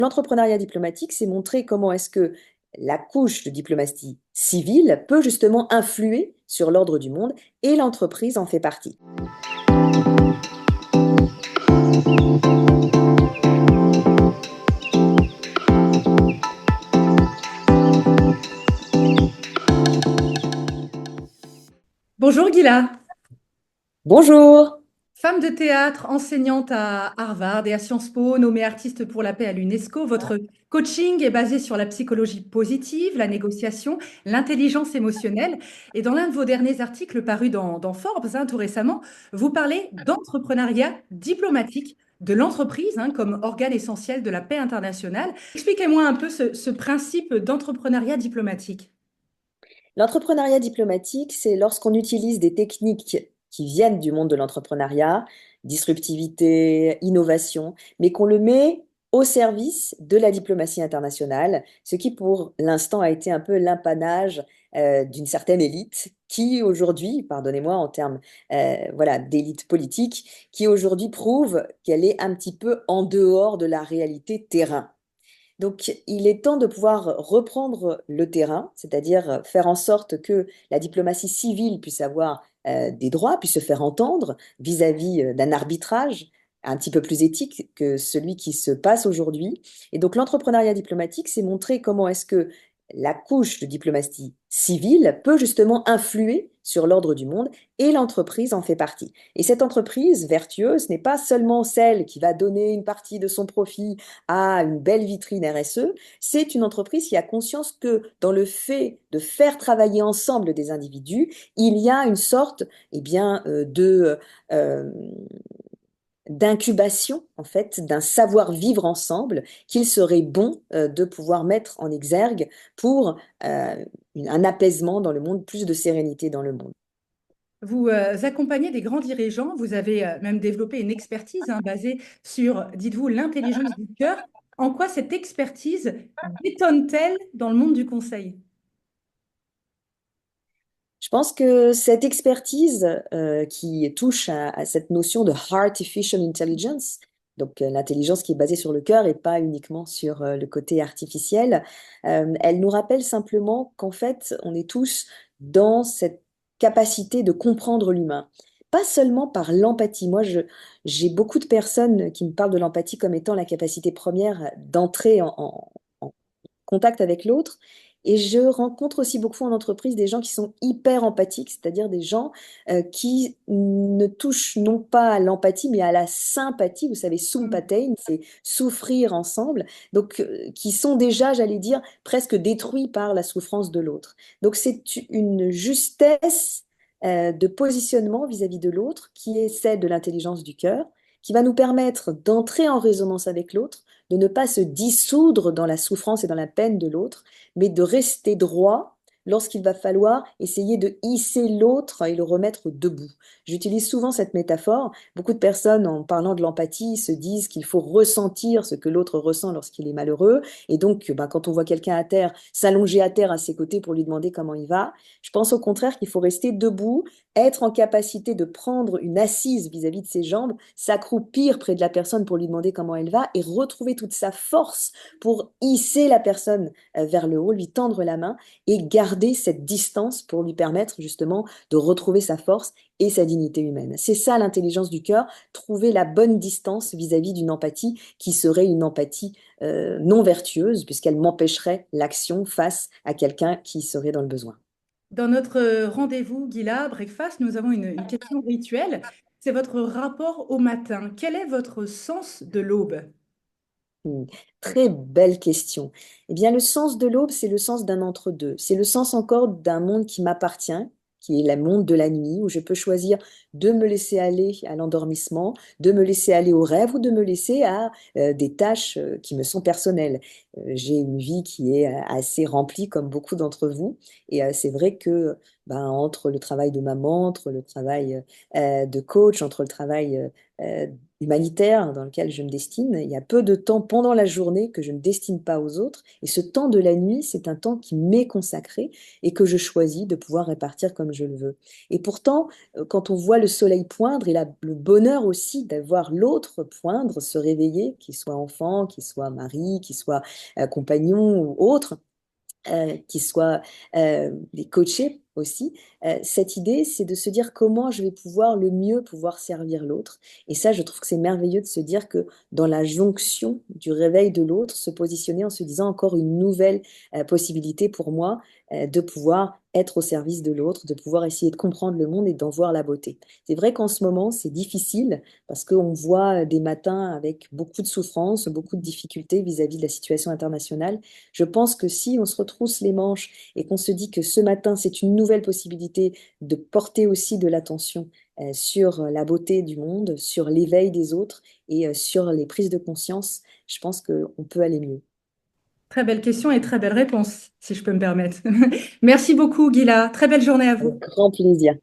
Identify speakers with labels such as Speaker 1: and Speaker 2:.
Speaker 1: L'entrepreneuriat diplomatique, c'est montrer comment est-ce que la couche de diplomatie civile peut justement influer sur l'ordre du monde et l'entreprise en fait partie.
Speaker 2: Bonjour Gila,
Speaker 1: Bonjour!
Speaker 2: femme de théâtre, enseignante à Harvard et à Sciences Po, nommée artiste pour la paix à l'UNESCO. Votre coaching est basé sur la psychologie positive, la négociation, l'intelligence émotionnelle. Et dans l'un de vos derniers articles parus dans Forbes, tout récemment, vous parlez d'entrepreneuriat diplomatique, de l'entreprise comme organe essentiel de la paix internationale. Expliquez-moi un peu ce principe d'entrepreneuriat diplomatique.
Speaker 1: L'entrepreneuriat diplomatique, c'est lorsqu'on utilise des techniques qui viennent du monde de l'entrepreneuriat, disruptivité, innovation, mais qu'on le met au service de la diplomatie internationale, ce qui pour l'instant a été un peu l'apanage d'une certaine élite qui aujourd'hui, pardonnez-moi en termes voilà, d'élite politique, qui aujourd'hui prouve qu'elle est un petit peu en dehors de la réalité terrain. Donc, il est temps de pouvoir reprendre le terrain, c'est-à-dire faire en sorte que la diplomatie civile puisse avoir des droits, puisse se faire entendre vis-à-vis d'un arbitrage un petit peu plus éthique que celui qui se passe aujourd'hui. Et donc, l'entrepreneuriat diplomatique, c'est montrer comment est-ce que la couche de diplomatie civile peut justement influer sur l'ordre du monde et l'entreprise en fait partie. Et cette entreprise vertueuse n'est pas seulement celle qui va donner une partie de son profit à une belle vitrine RSE, c'est une entreprise qui a conscience que dans le fait de faire travailler ensemble des individus, il y a une sorte euh, d'incubation en fait d'un savoir-vivre ensemble qu'il serait bon de pouvoir mettre en exergue pour un apaisement dans le monde, plus de sérénité dans le monde.
Speaker 2: Vous accompagnez des grands dirigeants, vous avez même développé une expertise basée sur, dites-vous, l'intelligence du cœur. En quoi cette expertise détonne-t-elle dans le monde du conseil?
Speaker 1: Je pense que cette expertise qui touche à cette notion de artificial intelligence, donc l'intelligence qui est basée sur le cœur et pas uniquement sur le côté artificiel, elle nous rappelle simplement qu'en fait, on est tous dans cette capacité de comprendre l'humain. Pas seulement par l'empathie. J'ai beaucoup de personnes qui me parlent de l'empathie comme étant la capacité première d'entrer en contact avec l'autre. Et je rencontre aussi beaucoup en entreprise des gens qui sont hyper empathiques, c'est-à-dire des gens qui ne touchent non pas à l'empathie, mais à la sympathie. Vous savez, sympathie, c'est souffrir ensemble. Donc, qui sont déjà, j'allais dire, presque détruits par la souffrance de l'autre. Donc, c'est une justesse de positionnement vis-à-vis de l'autre qui est celle de l'intelligence du cœur, qui va nous permettre d'entrer en résonance avec l'autre, de ne pas se dissoudre dans la souffrance et dans la peine de l'autre, mais de rester droit lorsqu'il va falloir essayer de hisser l'autre et le remettre debout. J'utilise souvent cette métaphore. Beaucoup de personnes, en parlant de l'empathie, se disent qu'il faut ressentir ce que l'autre ressent lorsqu'il est malheureux. Et donc, ben, quand on voit quelqu'un à terre, s'allonger à terre à ses côtés pour lui demander comment il va, je pense au contraire qu'il faut rester debout, être en capacité de prendre une assise vis-à-vis de ses jambes, s'accroupir près de la personne pour lui demander comment elle va et retrouver toute sa force pour hisser la personne vers le haut, lui tendre la main et garder cette distance pour lui permettre justement de retrouver sa force et sa dignité humaine. C'est ça l'intelligence du cœur, trouver la bonne distance vis-à-vis d'une empathie qui serait une empathie non vertueuse puisqu'elle m'empêcherait l'action face à quelqu'un qui serait dans le besoin.
Speaker 2: Dans notre rendez-vous, Gila, Breakfast, nous avons une question rituelle. C'est votre rapport au matin. Quel est votre sens de l'aube?
Speaker 1: Hmm. Très belle question. Eh bien, le sens de l'aube, c'est le sens d'un entre-deux. C'est le sens encore d'un monde qui m'appartient, qui est le monde de la nuit, où je peux choisir de me laisser aller à l'endormissement, de me laisser aller au rêve ou de me laisser à des tâches qui me sont personnelles. J'ai une vie qui est assez remplie, comme beaucoup d'entre vous. Et c'est vrai que ben, entre le travail de maman, entre le travail de coach, entre le travail humanitaire dans lequel je me destine, il y a peu de temps pendant la journée que je ne destine pas aux autres. Et ce temps de la nuit, c'est un temps qui m'est consacré et que je choisis de pouvoir répartir comme je le veux. Et pourtant, quand on voit le soleil poindre et le bonheur aussi d'avoir l'autre poindre, se réveiller, qu'il soit enfant, qu'il soit mari, qu'il soit compagnon ou autre, qui soient des coachés aussi. Cette idée, c'est de se dire comment je vais pouvoir le mieux pouvoir servir l'autre. Et ça, je trouve que c'est merveilleux de se dire que dans la jonction du réveil de l'autre, se positionner en se disant encore une nouvelle possibilité pour moi de pouvoir être au service de l'autre, de pouvoir essayer de comprendre le monde et d'en voir la beauté. C'est vrai qu'en ce moment, c'est difficile parce qu'on voit des matins avec beaucoup de souffrance, beaucoup de difficultés vis-à-vis de la situation internationale. Je pense que si on se retrousse les manches et qu'on se dit que ce matin, c'est une nouvelle possibilité de porter aussi de l'attention sur la beauté du monde, sur l'éveil des autres et sur les prises de conscience, je pense qu'on peut aller mieux.
Speaker 2: Très belle question et très belle réponse, si je peux me permettre. Merci beaucoup, Gila. Très belle journée à
Speaker 1: Avec
Speaker 2: vous.
Speaker 1: grand plaisir.